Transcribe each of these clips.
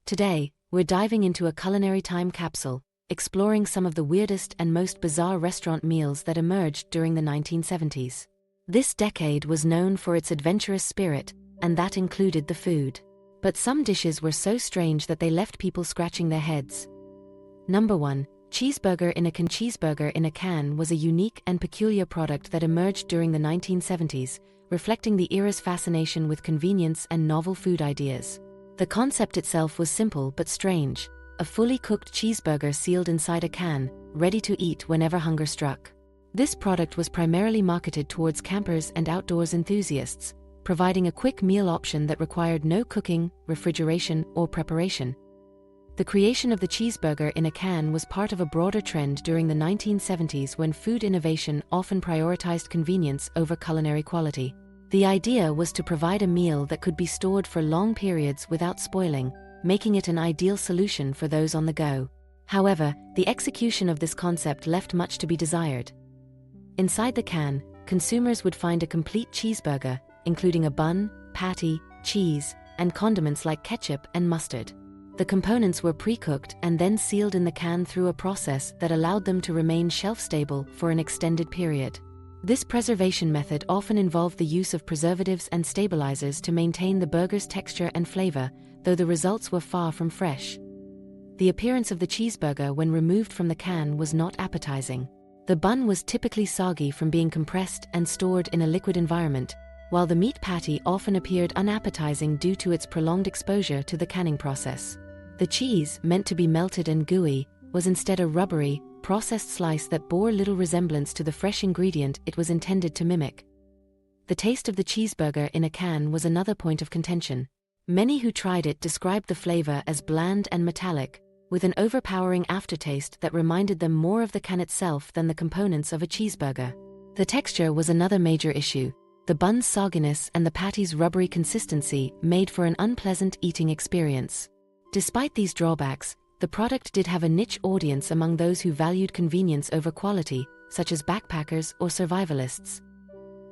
Today, we're diving into a culinary time capsule, exploring some of the weirdest and most bizarre restaurant meals that emerged during the 1970s. This decade was known for its adventurous spirit, and that included the food. But some dishes were so strange that they left people scratching their heads. Number 1. Cheeseburger in a can. Cheeseburger in a can was a unique and peculiar product that emerged during the 1970s, reflecting the era's fascination with convenience and novel food ideas. The concept itself was simple but strange: a fully cooked cheeseburger sealed inside a can, ready to eat whenever hunger struck. This product was primarily marketed towards campers and outdoors enthusiasts, providing a quick meal option that required no cooking, refrigeration, or preparation. The creation of the cheeseburger in a can was part of a broader trend during the 1970s when food innovation often prioritized convenience over culinary quality. The idea was to provide a meal that could be stored for long periods without spoiling, making it an ideal solution for those on the go. However, the execution of this concept left much to be desired. Inside the can, consumers would find a complete cheeseburger, including a bun, patty, cheese, and condiments like ketchup and mustard. The components were pre-cooked and then sealed in the can through a process that allowed them to remain shelf-stable for an extended period. This preservation method often involved the use of preservatives and stabilizers to maintain the burger's texture and flavor, though the results were far from fresh. The appearance of the cheeseburger when removed from the can was not appetizing. The bun was typically soggy from being compressed and stored in a liquid environment, while the meat patty often appeared unappetizing due to its prolonged exposure to the canning process. The cheese, meant to be melted and gooey, was instead a rubbery, processed slice that bore little resemblance to the fresh ingredient it was intended to mimic. The taste of the cheeseburger in a can was another point of contention. Many who tried it described the flavor as bland and metallic, with an overpowering aftertaste that reminded them more of the can itself than the components of a cheeseburger. The texture was another major issue. The bun's sogginess and the patty's rubbery consistency made for an unpleasant eating experience. Despite these drawbacks, the product did have a niche audience among those who valued convenience over quality, such as backpackers or survivalists.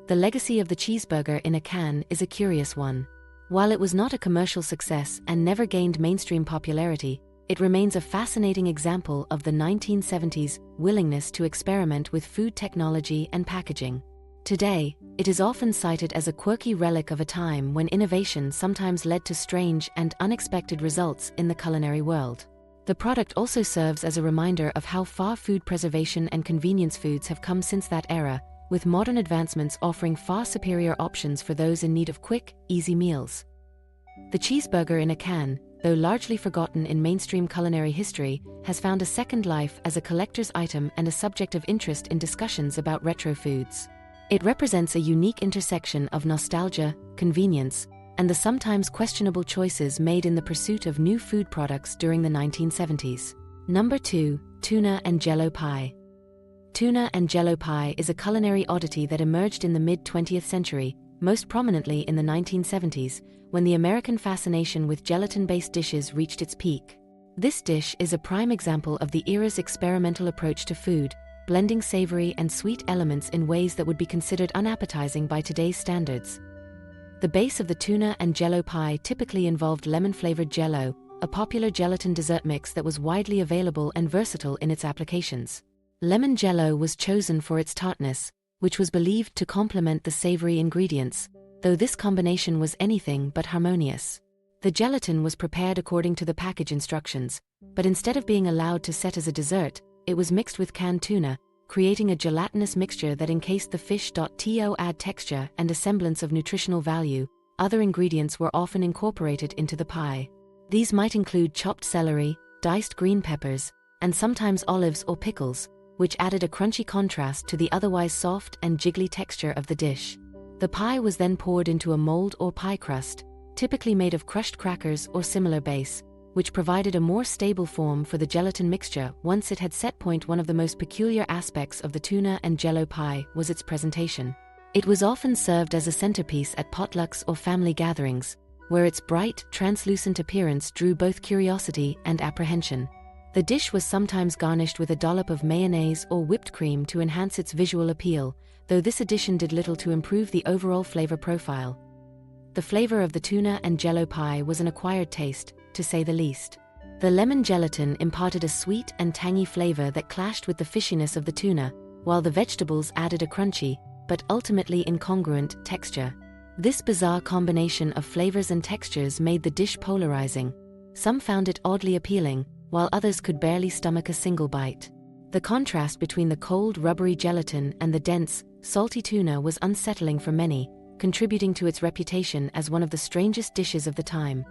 The legacy of the cheeseburger in a can is a curious one. While it was not a commercial success and never gained mainstream popularity, it remains a fascinating example of the 1970s willingness to experiment with food technology and packaging. Today, it is often cited as a quirky relic of a time when innovation sometimes led to strange and unexpected results in the culinary world. The product also serves as a reminder of how far food preservation and convenience foods have come since that era, with modern advancements offering far superior options for those in need of quick, easy meals. The cheeseburger in a can, though largely forgotten in mainstream culinary history, has found a second life as a collector's item and a subject of interest in discussions about retro foods. It represents a unique intersection of nostalgia, convenience, and the sometimes questionable choices made in the pursuit of new food products during the 1970s. Number 2. Tuna and Jello Pie. Tuna and Jello Pie is a culinary oddity that emerged in the mid-20th century, most prominently in the 1970s, when the American fascination with gelatin-based dishes reached its peak. This dish is a prime example of the era's experimental approach to food, blending savory and sweet elements in ways that would be considered unappetizing by today's standards. The base of the tuna and jello pie typically involved lemon-flavored jello, a popular gelatin dessert mix that was widely available and versatile in its applications. Lemon jello was chosen for its tartness, which was believed to complement the savory ingredients, though this combination was anything but harmonious. The gelatin was prepared according to the package instructions, but instead of being allowed to set as a dessert, it was mixed with canned tuna, creating a gelatinous mixture that encased the fish. To add texture and a semblance of nutritional value, other ingredients were often incorporated into the pie. These might include chopped celery, diced green peppers, and sometimes olives or pickles, which added a crunchy contrast to the otherwise soft and jiggly texture of the dish. The pie was then poured into a mold or pie crust, typically made of crushed crackers or similar base, which provided a more stable form for the gelatin mixture once it had set point. One of the most peculiar aspects of the tuna and jello pie was its presentation. It was often served as a centerpiece at potlucks or family gatherings, where its bright, translucent appearance drew both curiosity and apprehension. The dish was sometimes garnished with a dollop of mayonnaise or whipped cream to enhance its visual appeal, though this addition did little to improve the overall flavor profile. The flavor of the tuna and jello pie was an acquired taste, to say the least. The lemon gelatin imparted a sweet and tangy flavor that clashed with the fishiness of the tuna, while the vegetables added a crunchy, but ultimately incongruent, texture. This bizarre combination of flavors and textures made the dish polarizing. Some found it oddly appealing, while others could barely stomach a single bite. The contrast between the cold, rubbery gelatin and the dense, salty tuna was unsettling for many, contributing to its reputation as one of the strangest dishes of the time.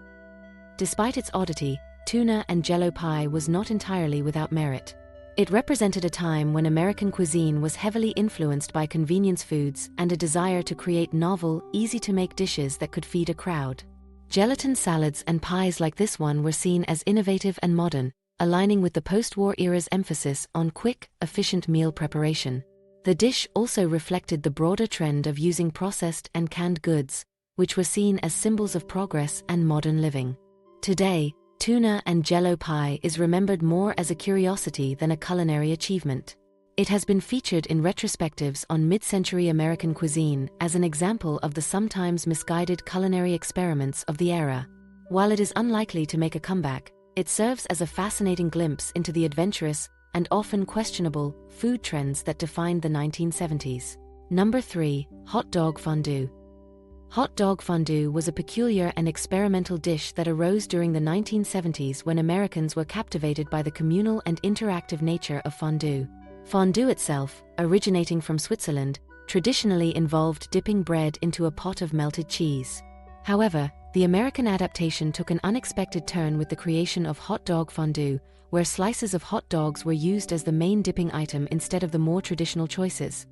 Despite its oddity, Tuna and Jello Pie was not entirely without merit. It represented a time when American cuisine was heavily influenced by convenience foods and a desire to create novel, easy-to-make dishes that could feed a crowd. Gelatin salads and pies like this one were seen as innovative and modern, aligning with the post-war era's emphasis on quick, efficient meal preparation. The dish also reflected the broader trend of using processed and canned goods, which were seen as symbols of progress and modern living. Today, Tuna and Jello Pie is remembered more as a curiosity than a culinary achievement. It has been featured in retrospectives on mid-century American cuisine as an example of the sometimes misguided culinary experiments of the era. While it is unlikely to make a comeback, it serves as a fascinating glimpse into the adventurous and often questionable food trends that defined the 1970s. Number 3. Hot Dog Fondue. Hot Dog Fondue was a peculiar and experimental dish that arose during the 1970s when Americans were captivated by the communal and interactive nature of fondue. Fondue itself, originating from Switzerland, traditionally involved dipping bread into a pot of melted cheese. However, the American adaptation took an unexpected turn with the creation of hot dog fondue, where slices of hot dogs were used as the main dipping item instead of the more traditional choices.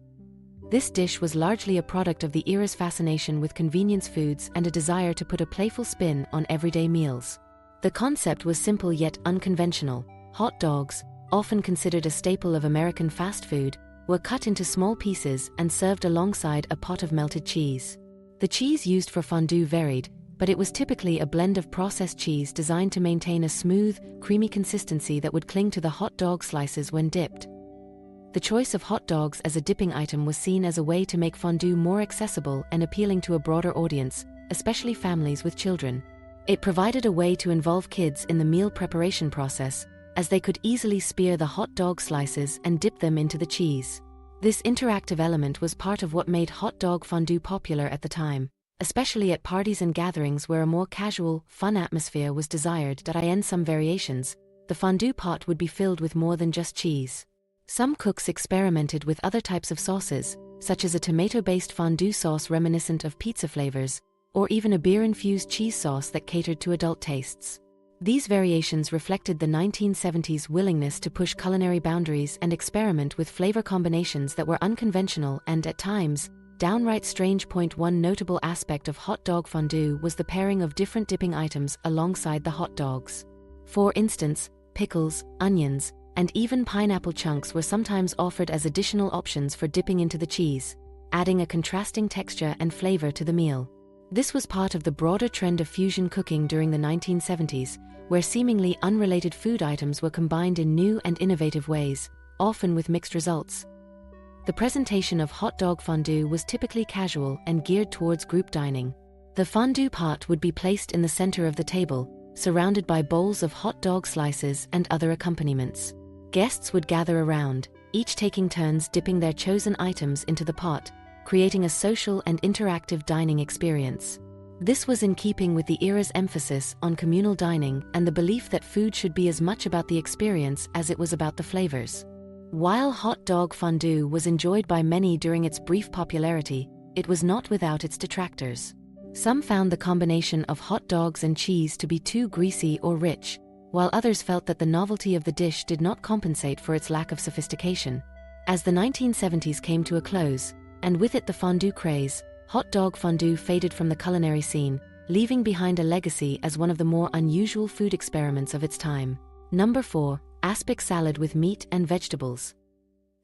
This dish was largely a product of the era's fascination with convenience foods and a desire to put a playful spin on everyday meals. The concept was simple yet unconventional. Hot dogs, often considered a staple of American fast food, were cut into small pieces and served alongside a pot of melted cheese. The cheese used for fondue varied, but it was typically a blend of processed cheese designed to maintain a smooth, creamy consistency that would cling to the hot dog slices when dipped. The choice of hot dogs as a dipping item was seen as a way to make fondue more accessible and appealing to a broader audience, especially families with children. It provided a way to involve kids in the meal preparation process, as they could easily spear the hot dog slices and dip them into the cheese. This interactive element was part of what made hot dog fondue popular at the time, especially at parties and gatherings where a more casual, fun atmosphere was desired. In some variations, the fondue pot would be filled with more than just cheese. Some cooks experimented with other types of sauces, such as a tomato-based fondue sauce reminiscent of pizza flavors, or even a beer-infused cheese sauce that catered to adult tastes. These variations reflected the 1970s willingness to push culinary boundaries and experiment with flavor combinations that were unconventional and, at times, downright strange. One notable aspect of hot dog fondue was the pairing of different dipping items alongside the hot dogs. For instance, pickles, onions, and even pineapple chunks were sometimes offered as additional options for dipping into the cheese, adding a contrasting texture and flavor to the meal. This was part of the broader trend of fusion cooking during the 1970s, where seemingly unrelated food items were combined in new and innovative ways, often with mixed results. The presentation of hot dog fondue was typically casual and geared towards group dining. The fondue pot would be placed in the center of the table, surrounded by bowls of hot dog slices and other accompaniments. Guests would gather around, each taking turns dipping their chosen items into the pot, creating a social and interactive dining experience. This was in keeping with the era's emphasis on communal dining and the belief that food should be as much about the experience as it was about the flavors. While hot dog fondue was enjoyed by many during its brief popularity, it was not without its detractors. Some found the combination of hot dogs and cheese to be too greasy or rich, while others felt that the novelty of the dish did not compensate for its lack of sophistication. As the 1970s came to a close, and with it the fondue craze, hot dog fondue faded from the culinary scene, leaving behind a legacy as one of the more unusual food experiments of its time. Number 4. Aspic Salad with meat and vegetables.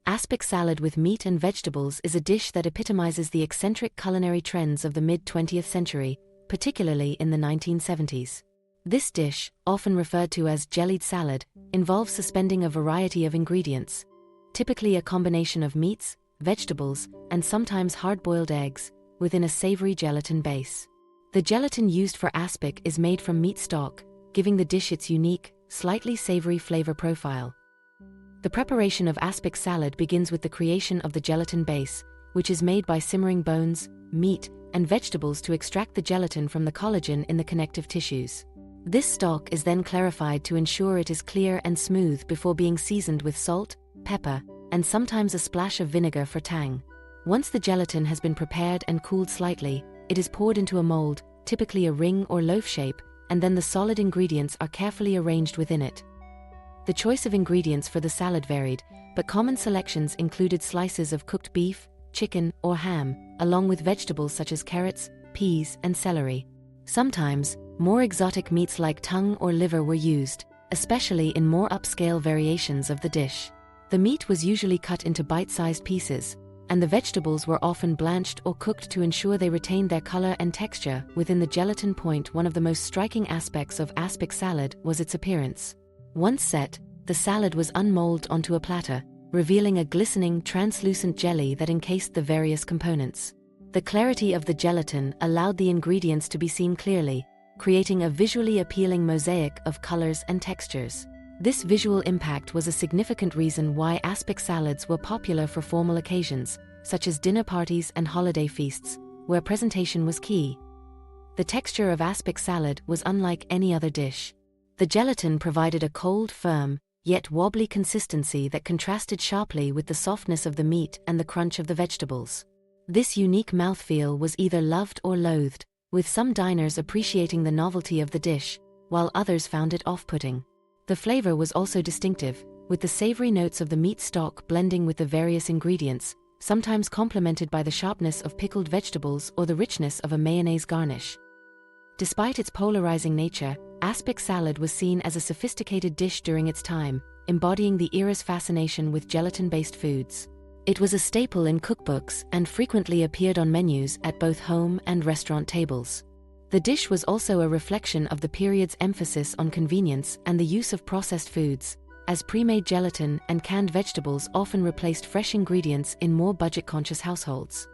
Aspic salad with meat and vegetables is a dish that epitomizes the eccentric culinary trends of the mid-20th century, particularly in the 1970s. This dish, often referred to as jellied salad, involves suspending a variety of ingredients, typically a combination of meats, vegetables, and sometimes hard-boiled eggs, within a savory gelatin base. The gelatin used for aspic is made from meat stock, giving the dish its unique, slightly savory flavor profile. The preparation of aspic salad begins with the creation of the gelatin base, which is made by simmering bones, meat, and vegetables to extract the gelatin from the collagen in the connective tissues. This stock is then clarified to ensure it is clear and smooth before being seasoned with salt, pepper, and sometimes a splash of vinegar for tang. Once the gelatin has been prepared and cooled slightly, it is poured into a mold, typically a ring or loaf shape, and then the solid ingredients are carefully arranged within it. The choice of ingredients for the salad varied, but common selections included slices of cooked beef, chicken, or ham, along with vegetables such as carrots, peas, and celery. Sometimes, more exotic meats like tongue or liver were used, especially in more upscale variations of the dish. The meat was usually cut into bite-sized pieces, and the vegetables were often blanched or cooked to ensure they retained their color and texture within the gelatin point. One of the most striking aspects of aspic salad was its appearance. Once set, the salad was unmolded onto a platter, revealing a glistening, translucent jelly that encased the various components. The clarity of the gelatin allowed the ingredients to be seen clearly, creating a visually appealing mosaic of colors and textures. This visual impact was a significant reason why aspic salads were popular for formal occasions, such as dinner parties and holiday feasts, where presentation was key. The texture of aspic salad was unlike any other dish. The gelatin provided a cold, firm, yet wobbly consistency that contrasted sharply with the softness of the meat and the crunch of the vegetables. This unique mouthfeel was either loved or loathed, with some diners appreciating the novelty of the dish, while others found it off-putting. The flavor was also distinctive, with the savory notes of the meat stock blending with the various ingredients, sometimes complemented by the sharpness of pickled vegetables or the richness of a mayonnaise garnish. Despite its polarizing nature, aspic salad was seen as a sophisticated dish during its time, embodying the era's fascination with gelatin-based foods. It was a staple in cookbooks and frequently appeared on menus at both home and restaurant tables. The dish was also a reflection of the period's emphasis on convenience and the use of processed foods, as pre-made gelatin and canned vegetables often replaced fresh ingredients in more budget-conscious households.